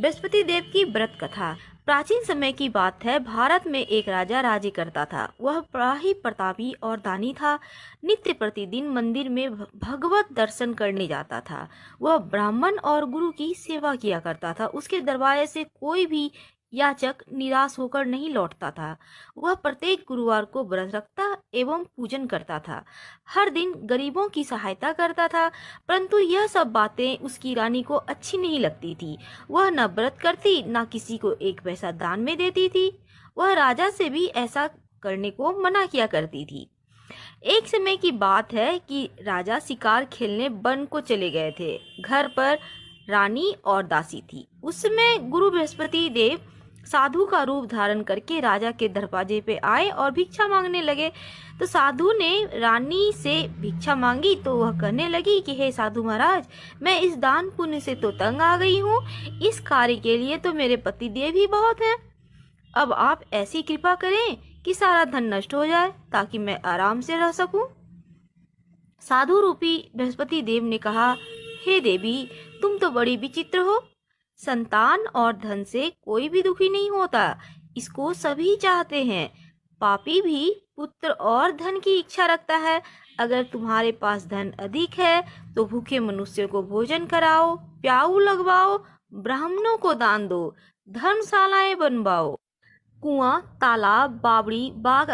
बृहस्पति देव की व्रत कथा। प्राचीन समय की बात है। भारत में एक राजा राज्य करता था। वह बड़ा ही प्रतापी और दानी था। नित्य प्रतिदिन मंदिर में भगवत दर्शन करने जाता था। वह ब्राह्मण और गुरु की सेवा किया करता था। उसके दरबार से कोई भी याचक निराश होकर नहीं लौटता था। वह प्रत्येक गुरुवार को व्रत रखता एवं पूजन करता था। हर दिन गरीबों की सहायता करता था। परंतु यह सब बातें उसकी रानी को अच्छी नहीं लगती थी। वह न व्रत करती, न किसी को एक पैसा दान में देती थी। वह राजा से भी ऐसा करने को मना किया करती थी। एक समय की बात है कि राजा शिकार खेलने वन को चले गए थे। घर पर रानी और दासी थी। उस समय गुरु बृहस्पति देव साधु का रूप धारण करके राजा के दरवाजे पे आए और भिक्षा मांगने लगे। तो साधु ने रानी से भिक्षा मांगी तो वह कहने लगी कि हे साधु महाराज, मैं इस दान पुण्य से तो तंग आ गई हूँ। इस कार्य के लिए तो मेरे पति देव ही बहुत हैं। अब आप ऐसी कृपा करें कि सारा धन नष्ट हो जाए ताकि मैं आराम से रह सकूं। साधु रूपी बृहस्पति देव ने कहा, हे देवी, तुम तो बड़ी विचित्र हो। संतान और धन से कोई भी दुखी नहीं होता, इसको सभी चाहते हैं। पापी भी पुत्र और धन की इच्छा रखता है। अगर तुम्हारे पास धन अधिक है तो भूखे मनुष्यों को भोजन कराओ, प्याऊ लगवाओ, ब्राह्मणों को दान दो, धर्मशालाएं बनवाओ, कुआं, तालाब, बावड़ी, बाग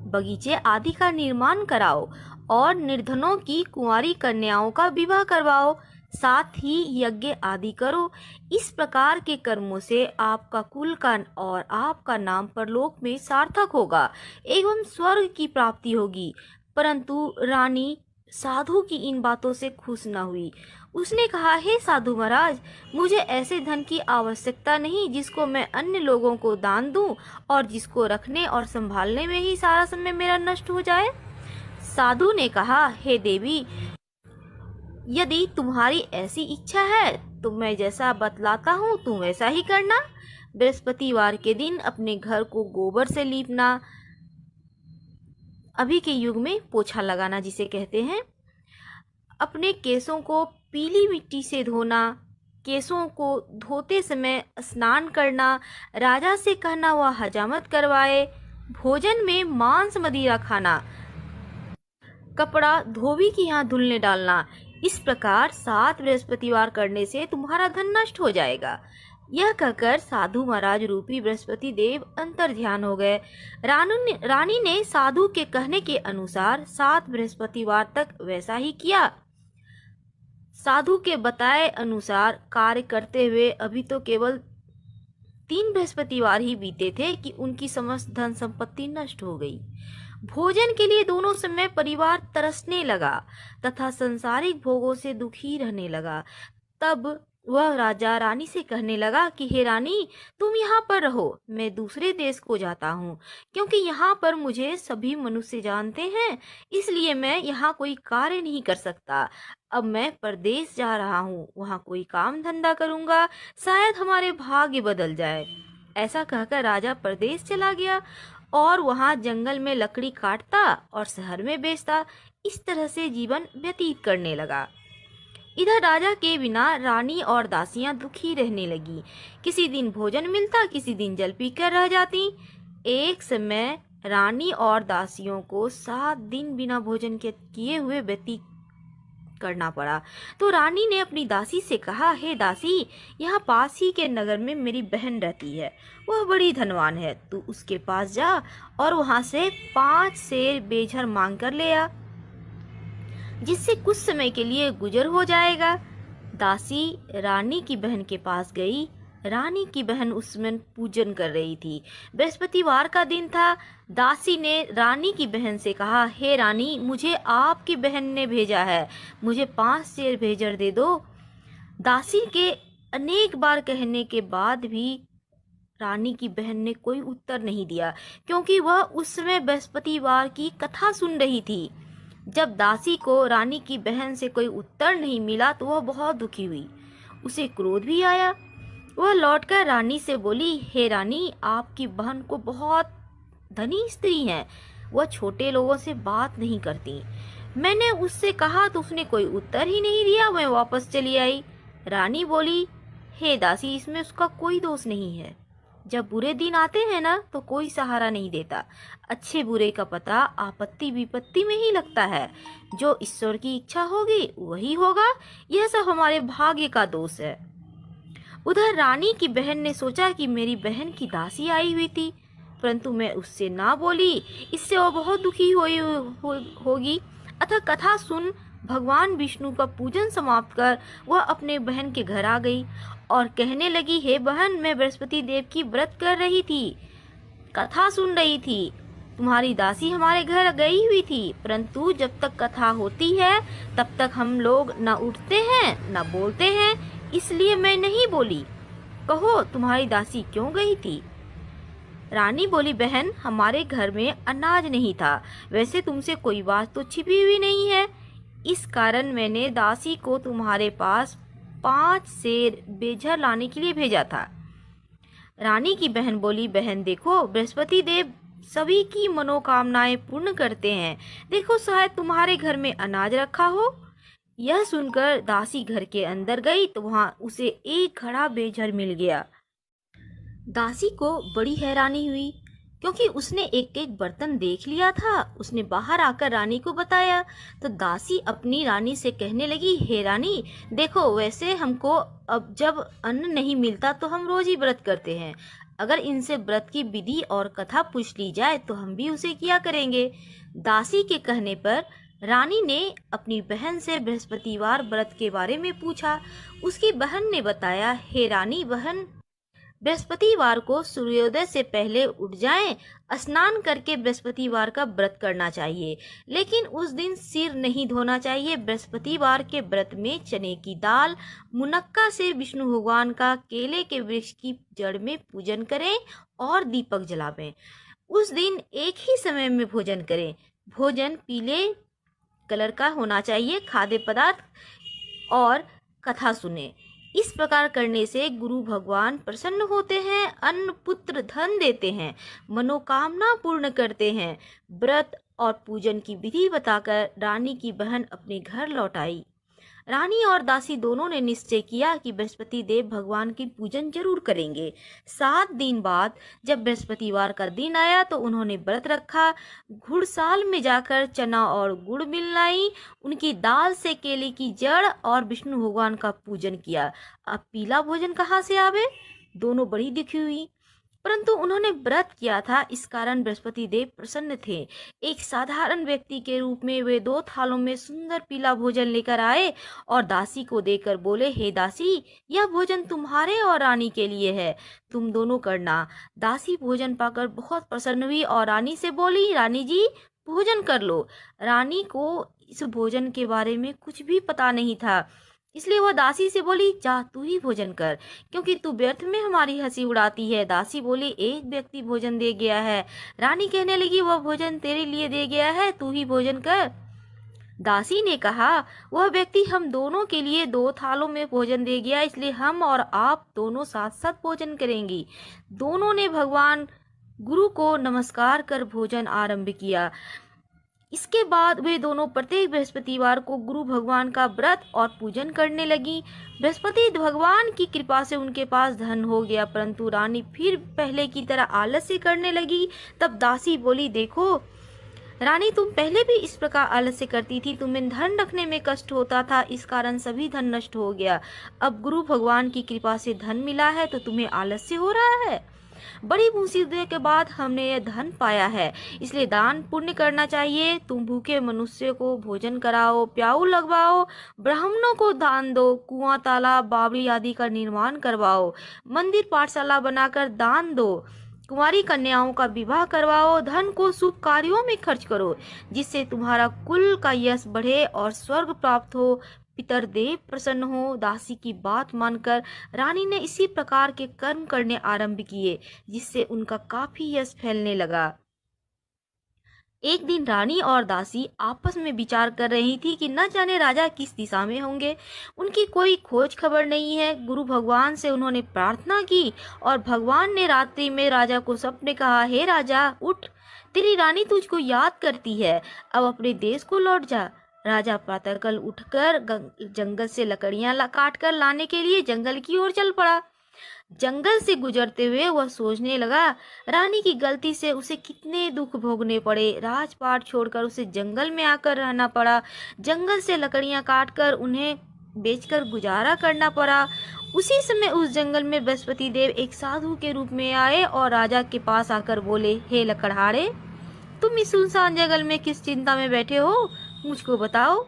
बगीचे आदि का निर्माण कराओ और निर्धनों की कुंवारी कन्याओं का विवाह करवाओ। साथ ही यज्ञ आदि करो। इस प्रकार के कर्मों से आपका कुल का और आपका नाम परलोक में सार्थक होगा एवं स्वर्ग की प्राप्ति होगी। परंतु रानी साधु की इन बातों से खुश न हुई। उसने कहा, हे साधु महाराज, मुझे ऐसे धन की आवश्यकता नहीं जिसको मैं अन्य लोगों को दान दूं और जिसको रखने और संभालने में ही सारा समय मेरा नष्ट हो जाए। साधु ने कहा, हे देवी, यदि तुम्हारी ऐसी इच्छा है तो मैं जैसा बतलाता हूँ तुम वैसा ही करना। बृहस्पतिवार के दिन अपने घर को गोबर से लीपना, अभी के युग में पोछा लगाना जिसे कहते हैं, अपने केसों को पीली मिट्टी से धोना, केसों को धोते समय स्नान करना, राजा से कहना वह हजामत करवाए, भोजन में मांस मदिरा खाना, कपड़ा धोबी की यहाँ धुलने डालना। इस प्रकार 7 बृहस्पतिवार करने से तुम्हारा धन नष्ट हो जाएगा। यह कहकर साधु महाराज रूपी बृहस्पति देव अंतर ध्यान हो गए। रानी ने साधु के कहने के अनुसार 7 बृहस्पतिवार तक वैसा ही किया। साधु के बताए अनुसार कार्य करते हुए अभी तो केवल 3 बृहस्पतिवार ही बीते थे कि उनकी समस्त धन संपत्ति नष्ट हो गई। भोजन के लिए दोनों समय परिवार तरसने लगा तथा संसारिक भोगों से दुखी रहने लगा। तब वह राजा रानी से कहने लगा कि हे रानी, तुम यहाँ पर रहो, मैं दूसरे देश को जाता हूँ, क्योंकि यहाँ पर मुझे सभी मनुष्य जानते हैं, इसलिए मैं यहाँ कोई कार्य नहीं कर सकता। अब मैं परदेश जा रहा हूँ, वहाँ कोई काम धंधा करूँगा, शायद हमारे भाग्य बदल जाए। ऐसा कहकर राजा परदेश चला गया और वहाँ जंगल में लकड़ी काटता और शहर में बेचता। इस तरह से जीवन व्यतीत करने लगा। इधर राजा के बिना रानी और दासियां दुखी रहने लगी। किसी दिन भोजन मिलता, किसी दिन जल पीकर रह जाती। एक समय रानी और दासियों को 7 दिन बिना भोजन के किए हुए व्यतीत करना पड़ा। तो रानी ने अपनी दासी से कहा, हे दासी, यहाँ पास ही के नगर में मेरी बहन रहती है, वह बड़ी धनवान है। तू उसके पास जा और वहां से 5 सेर बेझर मांग कर ले आ, जिससे कुछ समय के लिए गुजर हो जाएगा। दासी रानी की बहन के पास गई। रानी की बहन उसमें पूजन कर रही थी। बृहस्पतिवार का दिन था। दासी ने रानी की बहन से कहा, हे रानी, मुझे आपकी बहन ने भेजा है, मुझे 5 सेर भेजर दे दो। दासी के अनेक बार कहने के बाद भी रानी की बहन ने कोई उत्तर नहीं दिया, क्योंकि वह उस समय बृहस्पतिवार की कथा सुन रही थी। जब दासी को रानी की बहन से कोई उत्तर नहीं मिला तो वह बहुत दुखी हुई। उसे क्रोध भी आया। वह लौटकर रानी से बोली, हे रानी, आपकी बहन को बहुत धनी स्त्री है, वह छोटे लोगों से बात नहीं करती। मैंने उससे कहा तो उसने कोई उत्तर ही नहीं दिया, मैं वापस चली आई। रानी बोली, हे दासी, इसमें उसका कोई दोष नहीं है। जब बुरे दिन आते हैं ना तो कोई सहारा नहीं देता। अच्छे बुरे का पता आपत्ति विपत्ति में ही लगता है। जो ईश्वर की इच्छा होगी वही होगा। यह सब हमारे भाग्य का दोष है। उधर रानी की बहन ने सोचा कि मेरी बहन की दासी आई हुई थी, परंतु मैं उससे ना बोली, इससे वो बहुत दुखी होगी। अतः कथा सुन भगवान विष्णु का पूजन समाप्त कर वह अपने बहन के घर आ गई और कहने लगी, हे बहन, मैं बृहस्पति देव की व्रत कर रही थी, कथा सुन रही थी। तुम्हारी दासी हमारे घर गई हुई थी, परंतु जब तक कथा होती है तब तक हम लोग न उठते हैं न बोलते हैं, इसलिए मैं नहीं बोली। कहो, तुम्हारी दासी क्यों गई थी? रानी बोली, बहन, हमारे घर में अनाज नहीं था। वैसे तुमसे कोई बात तो छिपी हुई नहीं है, इस कारण मैंने दासी को तुम्हारे पास 5 सेर बेझर लाने के लिए भेजा था। रानी की बहन बोली, बहन देखो, बृहस्पति देव सभी की मनोकामनाएं पूर्ण करते हैं। देखो, शायद तुम्हारे घर में अनाज रखा हो। यह सुनकर दासी घर के अंदर गई तो वहां उसे एक घड़ा बेझर मिल गया। दासी को बड़ी हैरानी हुई, क्योंकि उसने एक एक बर्तन देख लिया था। उसने बाहर आकर रानी को बताया तो दासी अपनी रानी से कहने लगी, हे रानी, देखो, वैसे हमको अब जब अन्न नहीं मिलता तो हम रोज ही व्रत करते हैं। अगर इनसे व्रत की विधि और कथा पूछ ली जाए तो हम भी उसे किया करेंगे। दासी के कहने पर रानी ने अपनी बहन से बृहस्पतिवार व्रत के बारे में पूछा। उसकी बहन ने बताया, हे रानी बहन, बृहस्पतिवार को सूर्योदय से पहले उठ जाएं, स्नान करके बृहस्पतिवार का व्रत करना चाहिए, लेकिन उस दिन सिर नहीं धोना चाहिए। बृहस्पतिवार के व्रत में चने की दाल, मुनक्का से विष्णु भगवान का केले के वृक्ष की जड़ में पूजन करें और दीपक जलावें। उस दिन एक ही समय में भोजन करें। भोजन पीले कलर का होना चाहिए। खाद्य पदार्थ और कथा सुने। इस प्रकार करने से गुरु भगवान प्रसन्न होते हैं, अन्न पुत्र धन देते हैं, मनोकामना पूर्ण करते हैं। व्रत और पूजन की विधि बताकर रानी की बहन अपने घर लौट आई। रानी और दासी दोनों ने निश्चय किया कि बृहस्पति देव भगवान की पूजन जरूर करेंगे। 7 दिन बाद जब बृहस्पतिवार का दिन आया तो उन्होंने व्रत रखा। घुड़साल में जाकर चना और गुड़ मिलाई, उनकी दाल से केले की जड़ और विष्णु भगवान का पूजन किया। अब पीला भोजन कहाँ से आवे? दोनों बड़ी दुखी हुई, परंतु उन्होंने व्रत किया था, इस कारण बृहस्पति देव प्रसन्न थे। एक साधारण व्यक्ति के रूप में वे 2 थालों में सुंदर पीला भोजन लेकर आए और दासी को देकर बोले, हे दासी, यह भोजन तुम्हारे और रानी के लिए है, तुम दोनों करना। दासी भोजन पाकर बहुत प्रसन्न हुई और रानी से बोली, रानी जी, भोजन कर लो। रानी को इस भोजन के बारे में कुछ भी पता नहीं था, इसलिए वह दासी से बोली, जा तू ही भोजन कर, क्योंकि तू व्यर्थ में हमारी हंसी उड़ाती है। दासी बोली, एक व्यक्ति भोजन दे गया है। रानी कहने लगी, वह भोजन तेरे लिए दे गया है, तू ही भोजन कर। दासी ने कहा, वह व्यक्ति हम दोनों के लिए 2 थालों में भोजन दे गया, इसलिए हम और आप दोनों साथ साथ भोजन करेंगी। दोनों ने भगवान गुरु को नमस्कार कर भोजन आरंभ किया। इसके बाद वे दोनों प्रत्येक बृहस्पतिवार को गुरु भगवान का व्रत और पूजन करने लगी। बृहस्पति भगवान की कृपा से उनके पास धन हो गया, परंतु रानी फिर पहले की तरह आलस्य करने लगी। तब दासी बोली, देखो रानी, तुम पहले भी इस प्रकार आलस्य करती थी, तुम्हें धन रखने में कष्ट होता था, इस कारण सभी धन नष्ट हो गया। अब गुरु भगवान की कृपा से धन मिला है तो तुम्हें आलस्य हो रहा है। बड़ी मुसीबत के बाद हमने यह धन पाया है, इसलिए दान पुण्य करना चाहिए। तुम भूखे मनुष्य को भोजन कराओ, प्याऊ लगवाओ, ब्राह्मणों को दान दो, कुआं, तालाब, बावड़ी आदि का निर्माण करवाओ, मंदिर पाठशाला बनाकर दान दो, कुंवारी कन्याओं का विवाह करवाओ, धन को शुभ कार्यों में खर्च करो, जिससे तुम्हारा कुल का यश बढ़े और स्वर्ग प्राप्त हो, पितरदेव प्रसन्न हो। दासी की बात मानकर रानी ने इसी प्रकार के कर्म करने आरंभ किए, जिससे उनका काफी यश फैलने लगा। एक दिन रानी और दासी आपस में विचार कर रही थी कि न जाने राजा किस दिशा में होंगे। उनकी कोई खोज खबर नहीं है। गुरु भगवान से उन्होंने प्रार्थना की और भगवान ने रात्रि में राजा को सपने कहा, हे राजा, उठ, तेरी रानी तुझको याद करती है, अब अपने देश को लौट जा। राजा प्रातःकाल उठकर जंगल से लकड़ियां काट कर लाने के लिए जंगल की ओर चल पड़ा। जंगल से गुजरते हुए वह सोचने लगा, रानी की गलती से उसे कितने दुख भोगने पड़े। राजपाट छोड़कर उसे जंगल में आकर रहना पड़ा। जंगल से लकड़ियां काटकर उन्हें बेचकर गुजारा करना पड़ा। उसी समय उस जंगल में बृहस्पति देव एक साधु के रूप में आए और राजा के पास आकर बोले, हे लकड़हारे, तुम इस सुनसान जंगल में किस चिंता में बैठे हो, मुझको बताओ।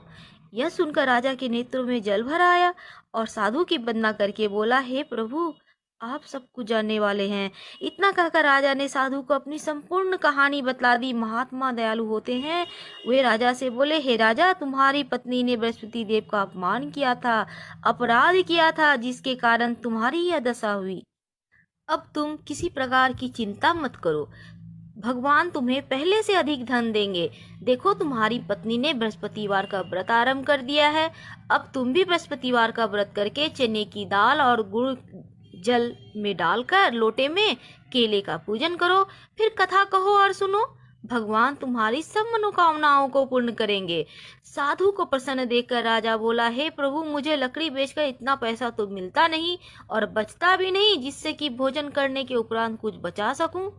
यह सुनकर राजा के नेत्रों में जल भर आया और साधु की वंदना करके बोला, हे प्रभु, आप सब कुछ जानने वाले हैं। इतना कहकर राजा ने साधु को अपनी संपूर्ण कहानी बतला दी। महात्मा दयालु होते हैं। वे राजा से बोले, हे राजा, तुम्हारी पत्नी ने बृहस्पति देव का अपमान किया था, अपराध किया था, जिसके कारण तुम्हारी यह दशा हुई। अब तुम किसी प्रकार की चिंता मत करो, भगवान तुम्हें पहले से अधिक धन देंगे। देखो, तुम्हारी पत्नी ने बृहस्पतिवार का व्रत आरंभ कर दिया है। अब तुम भी बृहस्पतिवार का व्रत करके चने की दाल और गुड़ जल में डालकर लोटे में केले का पूजन करो, फिर कथा कहो और सुनो। भगवान तुम्हारी सब मनोकामनाओं को पूर्ण करेंगे। साधु को प्रसन्न देखकर राजा बोला, हे प्रभु, मुझे लकड़ी बेचकर इतना पैसा तो मिलता नहीं और बचता भी नहीं जिससे कि भोजन करने के उपरांत कुछ बचा सकूं।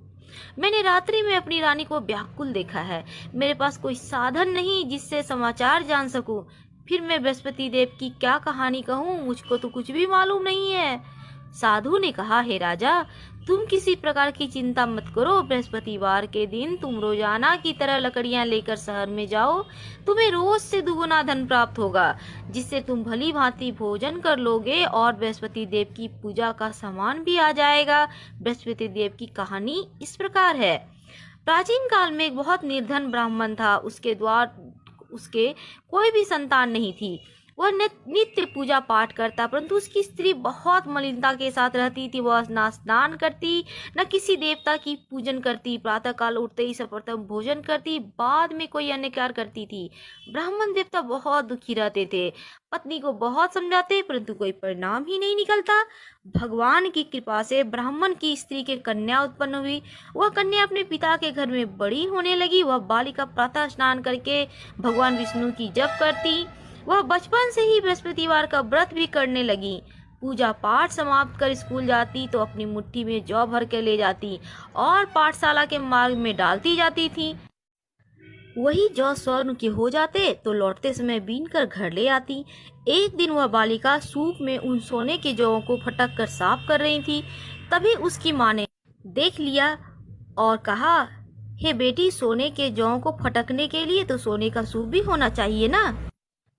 मैंने रात्रि में अपनी रानी को व्याकुल देखा है। मेरे पास कोई साधन नहीं जिससे समाचार जान सकूं। फिर मैं बृहस्पति देव की क्या कहानी कहूं, मुझको तो कुछ भी मालूम नहीं है। साधु ने कहा, हे राजा, तुम किसी प्रकार की चिंता मत करो। बृहस्पतिवार के दिन तुम रोजाना की तरह लकड़ियां लेकर शहर में जाओ। तुम्हें रोज से दुगुना धन प्राप्त होगा, जिससे तुम भली भांति भोजन कर लोगे और बृहस्पति देव की पूजा का सामान भी आ जाएगा। बृहस्पति देव की कहानी इस प्रकार है। प्राचीन काल में एक बहुत निर्धन ब्राह्मण था। उसके कोई भी संतान नहीं थी। वह नित्य पूजा पाठ करता, परंतु उसकी स्त्री बहुत मलिनता के साथ रहती थी। वह ना स्नान करती, न किसी देवता की पूजन करती। प्रातः काल उठते ही सर्वप्रथम भोजन करती, बाद में कोई अन्य कार्य करती थी। ब्राह्मण देवता बहुत दुखी रहते थे। पत्नी को बहुत समझाते, परंतु कोई परिणाम ही नहीं निकलता। भगवान की कृपा से ब्राह्मण की स्त्री के कन्या उत्पन्न हुई। वह कन्या अपने पिता के घर में बड़ी होने लगी। वह बालिका प्रातः स्नान करके भगवान विष्णु की जप करती। वह बचपन से ही बृहस्पतिवार का व्रत भी करने लगी। पूजा पाठ समाप्त कर स्कूल जाती तो अपनी मुट्ठी में जौ भर के ले जाती और पाठशाला के मार्ग में डालती जाती थी। वही जौ स्वर्ण के हो जाते तो लौटते समय बीन कर घर ले आती। एक दिन वह बालिका सूप में उन सोने के जौं को फटक कर साफ कर रही थी। तभी उसकी माँ ने देख लिया और कहा, हे बेटी, सोने के जौं को फटकने के लिए तो सोने का सूप भी होना चाहिए ना।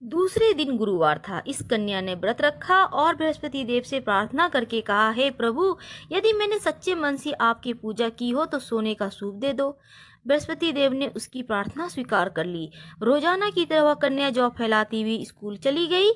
दूसरे दिन गुरुवार था। इस कन्या ने व्रत रखा और बृहस्पति देव से प्रार्थना करके कहा, हे प्रभु, यदि मैंने सच्चे मन से आपकी पूजा की हो तो सोने का सूप दे दो। बृहस्पति देव ने उसकी प्रार्थना स्वीकार कर ली। रोजाना की तरह वह कन्या जौ फैलाती हुई स्कूल चली गई।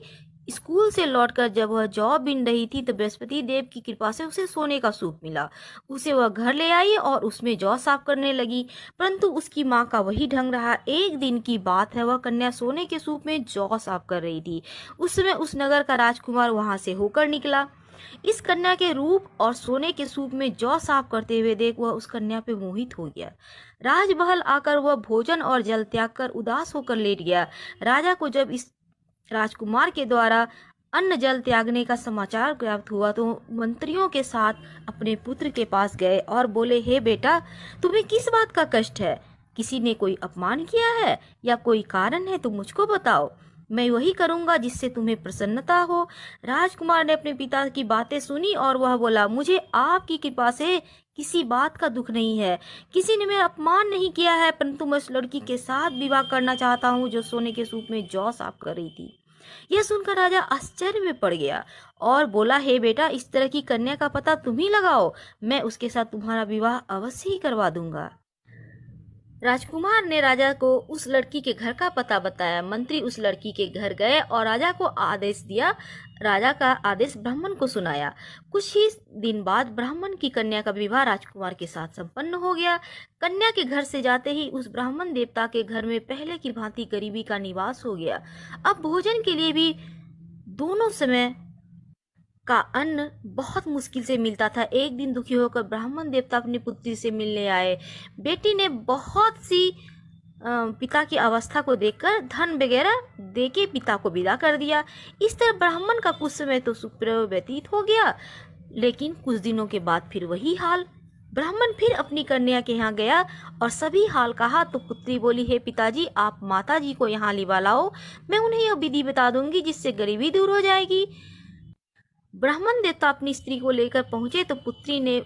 स्कूल से लौटकर जब वह जौ बीन रही थी तो बृहस्पति देव की कृपा से उसे सोने का सूप मिला। उसे वह घर ले आई और उसमें जौ साफ करने लगी, परंतु उसकी माँ का वही ढंग रहा। एक दिन की बात है, वह कन्या सोने के सूप में जौ साफ कर रही थी। उस समय उस नगर का राजकुमार वहां से होकर निकला। इस कन्या के रूप और सोने के सूप में जौ साफ करते हुए देख वह उस कन्या पे मोहित हो गया। राजमहल आकर वह भोजन और जल त्याग कर उदास होकर लेट गया। राजा को जब इस राजकुमार के द्वारा अन्न जल त्यागने का समाचार प्राप्त हुआ तो मंत्रियों के साथ अपने पुत्र के पास गए और बोले, हे बेटा, तुम्हें किस बात का कष्ट है? किसी ने कोई अपमान किया है या कोई कारण है तो मुझको बताओ, मैं वही करूंगा जिससे तुम्हें प्रसन्नता हो। राजकुमार ने अपने पिता की बातें सुनी और वह बोला, मुझे आपकी कृपा से किसी बात का दुख नहीं है। किसी ने मेरा अपमान नहीं किया है, परंतु मैं उस लड़की के साथ विवाह करना चाहता हूँ जो सोने के सूप में जौ साफ कर रही थी। यह सुनकर राजा आश्चर्य में पड़ गया और बोला, हे बेटा, इस तरह की कन्या का पता तुम ही लगाओ, मैं उसके साथ तुम्हारा विवाह अवश्य ही करवा दूंगा। राजकुमार ने राजा को उस लड़की के घर का पता बताया। मंत्री उस लड़की के घर गए और राजा को आदेश दिया। राजा का आदेश ब्राह्मण को सुनाया। कुछ ही दिन बाद ब्राह्मण की कन्या का विवाह राजकुमार के साथ संपन्न हो गया। कन्या के घर से जाते ही उस ब्राह्मण देवता के घर में पहले की भांति गरीबी का निवास हो गया। अब भोजन के लिए भी दोनों समय का अन्न बहुत मुश्किल से मिलता था। एक दिन दुखी होकर ब्राह्मण देवता अपनी पुत्री से मिलने आए। बेटी ने बहुत सी पिता की अवस्था को देखकर धन वगैरह देके पिता को विदा कर दिया। इस तरह ब्राह्मण का कुछ समय तो सुखपूर्वक व्यतीत हो गया, लेकिन कुछ दिनों के बाद फिर वही हाल। ब्राह्मण फिर अपनी कन्या के यहाँ गया और सभी हाल कहा तो पुत्री बोली, हे पिताजी, आप माता जी को यहाँ लिवा लाओ, मैं उन्हें यह विधि बता दूंगी जिससे गरीबी दूर हो जाएगी। ब्राह्मण देवता अपनी स्त्री को लेकर पहुंचे तो पुत्री ने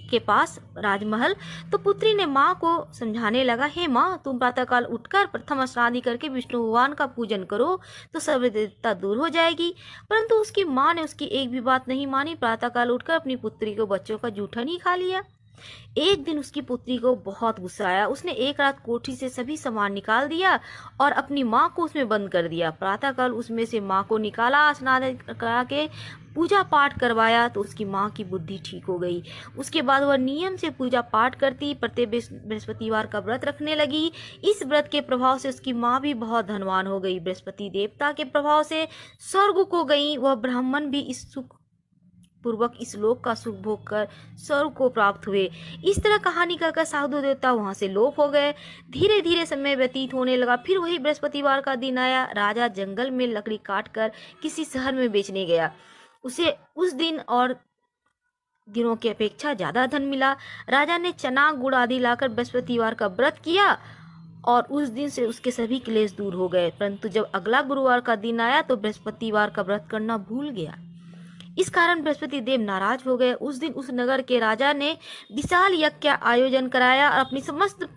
के पास राजमहल, तो पुत्री ने माँ को समझाने लगा, हे माँ, तुम प्रातःकाल उठकर प्रथम स्नान करके विष्णु भगवान का पूजन करो तो सर्वदेवता दूर हो जाएगी। परंतु उसकी माँ ने उसकी एक भी बात नहीं मानी। प्रातःकाल उठकर अपनी पुत्री को बच्चों का जूठन ही खा लिया। एक दिन उसकी पुत्री को बहुत गुस्सा आया। उसने एक रात कोठी से सभी सामान निकाल दिया और अपनी माँ को उसमें बंद कर दिया। प्रातःकाल उसमें से माँ को निकाला, स्नान करा के पूजा पाठ करवाया तो उसकी माँ की बुद्धि ठीक हो गई। उसके बाद वह नियम से पूजा पाठ करती, प्रत्येक बृहस्पतिवार का व्रत रखने लगी। इस व्रत के प्रभाव से उसकी माँ भी बहुत धनवान हो गई। बृहस्पति देवता के प्रभाव से स्वर्ग को गई। वह ब्राह्मण भी इस सुख पूर्वक इस लोक का सुख भोग कर स्वर्ग को प्राप्त हुए। इस तरह कहानी कहकर साधु देवता वहां से लोप हो गए। धीरे धीरे समय व्यतीत होने लगा। फिर वही बृहस्पतिवार का दिन आया। राजा जंगल में लकड़ी काट कर किसी शहर में बेचने गया। उसे उस दिन और दिनों की अपेक्षा ज्यादा धन मिला। राजा ने चना गुड़ आदि लाकर बृहस्पतिवार का व्रत किया और उस दिन से उसके सभी क्लेश दूर हो गए। परंतु जब अगला गुरुवार का दिन आया तो बृहस्पतिवार का व्रत करना भूल गया। इस कारण बृहस्पति देव नाराज हो गए। उस दिन उस नगर के राजा ने विशाल यज्ञ का आयोजन कराया और अपनी समस्त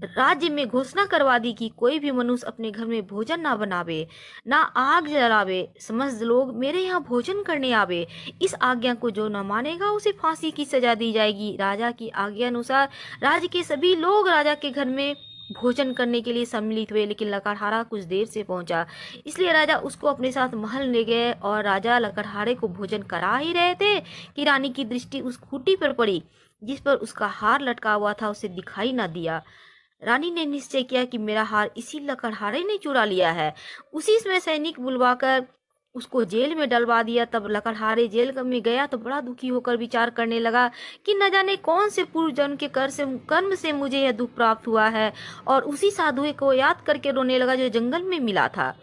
राज्य में घोषणा करवा दी कि कोई भी मनुष्य अपने घर में भोजन ना बनावे, ना आग जलावे, समस्त लोग मेरे यहाँ भोजन करने आवे। इस आज्ञा को जो न मानेगा उसे फांसी की सजा दी जाएगी। राजा की आज्ञा अनुसार राज्य के सभी लोग राजा के घर में भोजन करने के लिए सम्मिलित हुए, लेकिन लकड़हारा कुछ देर से पहुंचा, इसलिए राजा उसको अपने साथ महल ले गए। और राजा लकड़हारे को भोजन करा ही रहे थे कि रानी की दृष्टि उस खूंटी पर पड़ी जिस पर उसका हार लटका हुआ था। उसे दिखाई न दिया। रानी ने निश्चय किया कि मेरा हार इसी लकड़हारे ने चुरा लिया है। उसी समय सैनिक बुलवाकर उसको जेल में डलवा दिया। तब लकड़हारे जेल में गया तो बड़ा दुखी होकर विचार करने लगा कि न जाने कौन से पूर्व जन्म के कर्म से मुझे यह दुख प्राप्त हुआ है, और उसी साधु को याद करके रोने लगा जो जंगल में मिला था।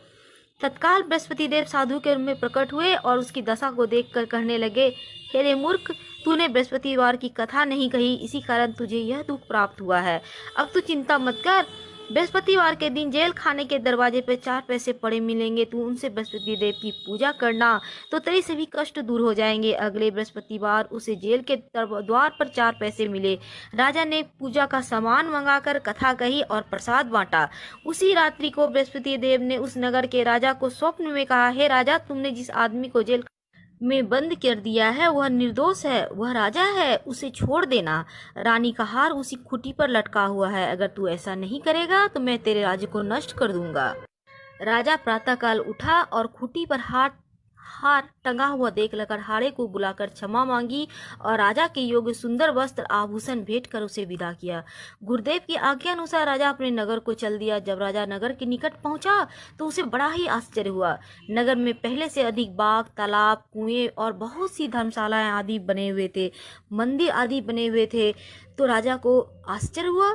तत्काल बृहस्पति देव साधु के रूप में प्रकट हुए और उसकी दशा को देखकर कहने लगे, हे रे मूर्ख, तूने बृहस्पतिवार की कथा नहीं कही, इसी कारण तुझे यह दुख प्राप्त हुआ है। अब तू चिंता मत कर। बृहस्पतिवार के दिन जेल खाने के दरवाजे पे 4 पैसे पड़े मिलेंगे। तू उनसे बृहस्पति देव की पूजा करना तो तेरे सभी कष्ट दूर हो जाएंगे। अगले बृहस्पतिवार उसे जेल के द्वार पर 4 पैसे मिले। राजा ने पूजा का सामान मंगाकर कथा कही और प्रसाद बांटा। उसी रात्रि को बृहस्पति देव ने उस नगर के राजा को स्वप्न में कहा, हे राजा, तुमने जिस आदमी को जेल में बंद कर दिया है वह निर्दोष है, वह राजा है, उसे छोड़ देना। रानी का हार उसी खूंटी पर लटका हुआ है। अगर तू ऐसा नहीं करेगा तो मैं तेरे राज्य को नष्ट कर दूंगा। राजा प्रातःकाल उठा और खूंटी पर हार टंगा हुआ देख लकड़हारे को बुलाकर क्षमा मांगी और राजा के योग्य सुंदर वस्त्र आभूषण भेंट कर उसे विदा किया। गुरुदेव की आज्ञा अनुसार राजा अपने नगर को चल दिया। जब राजा नगर के निकट पहुंचा तो उसे बड़ा ही आश्चर्य हुआ। नगर में पहले से अधिक बाग, तालाब, कुएं और बहुत सी धर्मशालाएं आदि बने हुए थे, मंदिर आदि बने हुए थे। तो राजा को आश्चर्य हुआ।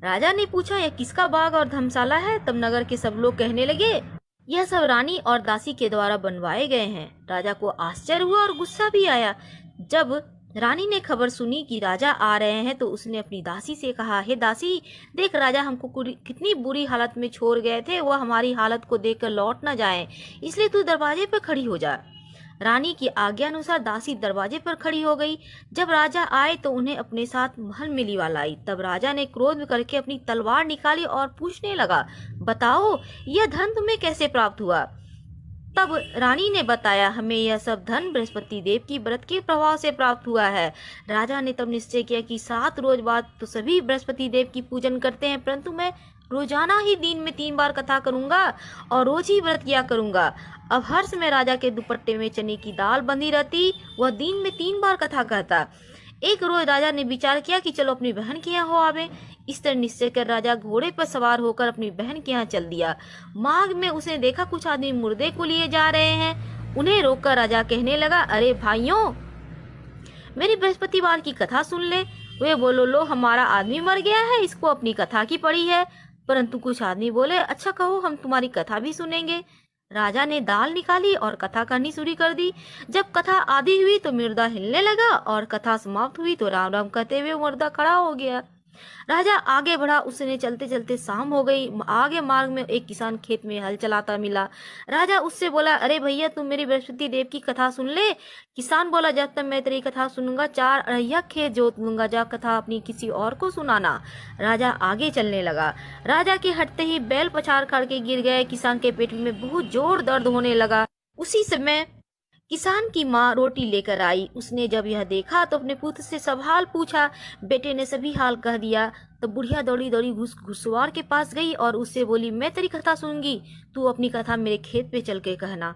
राजा ने पूछा, यह किसका बाग और धर्मशाला है? तब नगर के सब लोग कहने लगे, यह सब रानी और दासी के द्वारा बनवाए गए हैं। राजा को आश्चर्य हुआ और गुस्सा भी आया। जब रानी ने खबर सुनी कि राजा आ रहे हैं तो उसने अपनी दासी से कहा, हे दासी, देख राजा हमको कितनी बुरी हालत में छोड़ गए थे, वह हमारी हालत को देखकर लौट न जाए, इसलिए तू दरवाजे पर खड़ी हो जा। रानी की आज्ञा अनुसार दासी दरवाजे पर खड़ी हो गई। जब राजा आए तो उन्हें अपने साथ महल में लिवा लाई। तब राजा ने क्रोध में करके अपनी तलवार निकाली और पूछने लगा, बताओ यह धन तुम्हें कैसे प्राप्त हुआ? तब रानी ने बताया, हमें यह सब धन बृहस्पति देव की व्रत के प्रभाव से प्राप्त हुआ है। राजा ने तब निश्चय किया कि 7 रोज बाद तो सभी बृहस्पति देव की पूजन करते हैं, परंतु मैं रोजाना ही दिन में 3 बार कथा करूंगा और रोज ही व्रत किया करूंगा। अब हर समय राजा के दुपट्टे में चने की दाल बंधी रहती, वह दिन में 3 बार कथा कहता। एक रोज राजा ने विचार किया कि चलो अपनी बहन के यहाँ हो आवे। इस तरह निश्चय कर राजा घोड़े पर सवार होकर अपनी बहन के यहाँ चल दिया। मार्ग में उसने देखा कुछ आदमी मुर्दे को लिए जा रहे हैं। उन्हें रोककर राजा कहने लगा, अरे भाइयों, मेरी बृहस्पतिवार की कथा सुन ले। वे बोलो, लो हमारा आदमी मर गया है, इसको अपनी कथा की पड़ी है। परंतु कुछ आदमी बोले, अच्छा कहो, हम तुम्हारी कथा भी सुनेंगे। राजा ने दाल निकाली और कथा करनी शुरू कर दी। जब कथा आधी हुई तो मुर्दा हिलने लगा और कथा समाप्त हुई तो राम राम कहते हुए मुर्दा खड़ा हो गया। राजा आगे बढ़ा, उसने चलते चलते शाम हो गई। आगे मार्ग में एक किसान खेत में हल चलाता मिला। राजा उससे बोला, अरे भैया, तुम मेरी बृहस्पति देव की कथा सुन ले। किसान बोला, जब तक मैं तेरी कथा सुनूंगा 4 अढ़ैया खेत जोत लूंगा, जा कथा अपनी किसी और को सुनाना। राजा आगे चलने लगा। राजा के हटते ही बैल पछाड़ करके गिर गए। किसान के पेट में बहुत जोर दर्द होने लगा। उसी समय किसान की माँ रोटी लेकर आई। उसने जब यह देखा तो अपने पुत्र से सब हाल पूछा। बेटे ने सभी हाल कह दिया। तो बुढ़िया दौड़ी दौड़ी घुड़सवार के पास गई और उससे बोली, मैं तेरी कथा सुनूंगी, तू अपनी कथा मेरे खेत पे चल के कहना।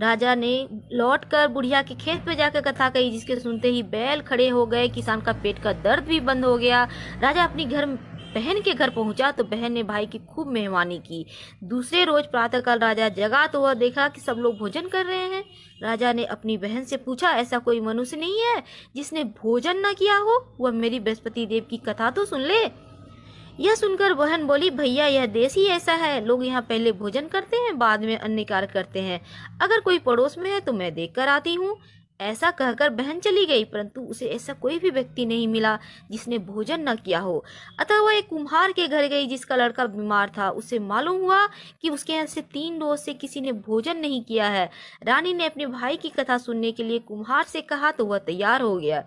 राजा ने लौटकर बुढ़िया के खेत पे जाकर कथा कही, जिसके सुनते ही बैल खड़े हो गए। किसान का पेट का दर्द भी बंद हो गया। राजा अपनी बहन के घर पहुंचा तो बहन ने भाई की खूब मेहमानी की। दूसरे रोज प्रातःकाल राजा जगा तो वह देखा कि सब लोग भोजन कर रहे हैं। राजा ने अपनी बहन से पूछा, ऐसा कोई मनुष्य नहीं है जिसने भोजन न किया हो? वह मेरी बृहस्पति देव की कथा तो सुन ले। यह सुनकर बहन बोली, भैया, यह देश ही ऐसा है, लोग यहाँ पहले भोजन करते हैं, बाद में अन्य कार्य करते हैं। अगर कोई पड़ोस में है तो मैं देख कर आती हूँ। ऐसा कहकर बहन चली गई, परंतु उसे ऐसा कोई भी व्यक्ति नहीं मिला जिसने भोजन न किया हो। अतः वह एक कुम्हार के घर गई जिसका लड़का बीमार था। उसे मालूम हुआ कि उसके यहाँ से 3 रोज से किसी ने भोजन नहीं किया है। रानी ने अपने भाई की कथा सुनने के लिए कुम्हार से कहा तो वह तैयार हो गया।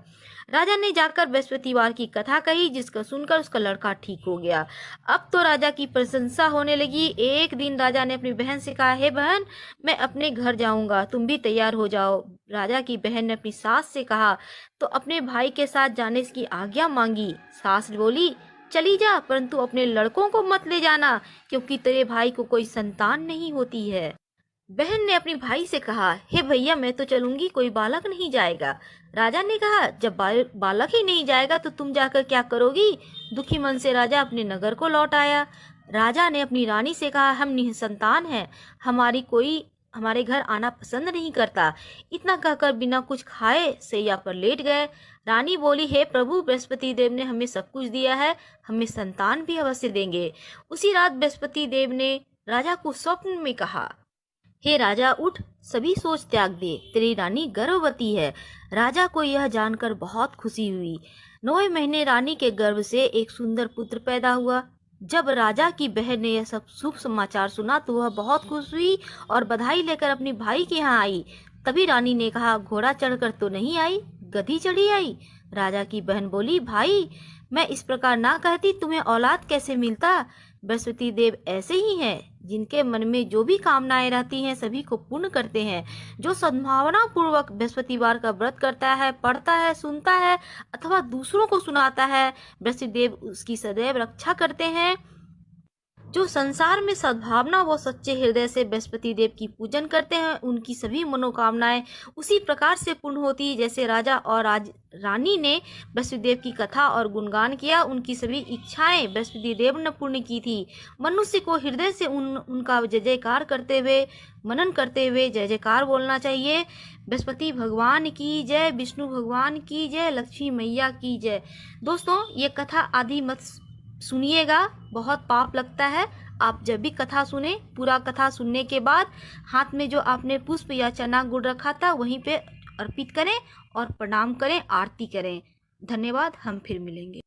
राजा ने जाकर बृहस्पतिवार की कथा कही, जिसका सुनकर उसका लड़का ठीक हो गया। अब तो राजा की प्रशंसा होने लगी। एक दिन राजा ने अपनी बहन से कहा, हे बहन, मैं अपने घर जाऊंगा, तुम भी तैयार हो जाओ। राजा की बहन ने अपनी सास से कहा तो अपने भाई के साथ जाने की आज्ञा मांगी। सास बोली, चली जा, परंतु अपने लड़कों को मत ले जाना, क्योंकि तेरे भाई को कोई संतान नहीं होती है। बहन ने अपने भाई से कहा, हे भैया, मैं तो चलूंगी, कोई बालक नहीं जाएगा। राजा ने कहा, जब बालक ही नहीं जाएगा तो तुम जाकर क्या करोगी? दुखी मन से राजा अपने नगर को लौट आया। राजा ने अपनी रानी से कहा, हम निसंतान हैं, कोई हमारे घर आना पसंद नहीं करता। इतना कहकर बिना कुछ खाए सैया पर लेट गए। रानी बोली, हे प्रभु, बृहस्पति देव ने हमें सब कुछ दिया है, हमें संतान भी अवश्य देंगे। उसी रात बृहस्पति देव ने राजा को स्वप्न में कहा, हे राजा, उठ, सभी सोच त्याग दे, तेरी रानी गर्भवती है। राजा को यह जानकर बहुत खुशी हुई। 9 महीने रानी के गर्भ से एक सुंदर पुत्र पैदा हुआ। जब राजा की बहन ने यह सब शुभ समाचार सुना तो वह बहुत खुश हुई और बधाई लेकर अपने भाई के यहाँ आई। तभी रानी ने कहा, घोड़ा चढ़कर तो नहीं आई, गधी चढ़ी आई। राजा की बहन बोली, भाई, मैं इस प्रकार ना कहती, तुम्हें औलाद कैसे मिलता? बृहस्पति देव ऐसे ही हैं, जिनके मन में जो भी कामनाएं रहती हैं सभी को पूर्ण करते हैं। जो सद्भावना पूर्वक बृहस्पतिवार का व्रत करता है, पढ़ता है, सुनता है अथवा दूसरों को सुनाता है, बृहस्पति देव उसकी सदैव रक्षा करते हैं। जो संसार में सद्भावना व सच्चे हृदय से बृहस्पति देव की पूजन करते हैं, उनकी सभी मनोकामनाएं उसी प्रकार से पूर्ण होती है जैसे राजा और रानी ने बृहस्पति देव की कथा और गुणगान किया। उनकी सभी इच्छाएं बृहस्पति देव ने पूर्ण की थी। मनुष्य को हृदय से उनका जय जयकार करते हुए, मनन करते हुए जय जयकार बोलना चाहिए। बृहस्पति भगवान की जय, विष्णु भगवान की जय, लक्ष्मी मैया की जय। दोस्तों, ये कथा आदि मत सुनिएगा, बहुत पाप लगता है। आप जब भी कथा सुने, पूरा कथा सुनने के बाद हाथ में जो आपने पुष्प या चना गुड़ रखा था वहीं पे अर्पित करें और प्रणाम करें, आरती करें। धन्यवाद। हम फिर मिलेंगे।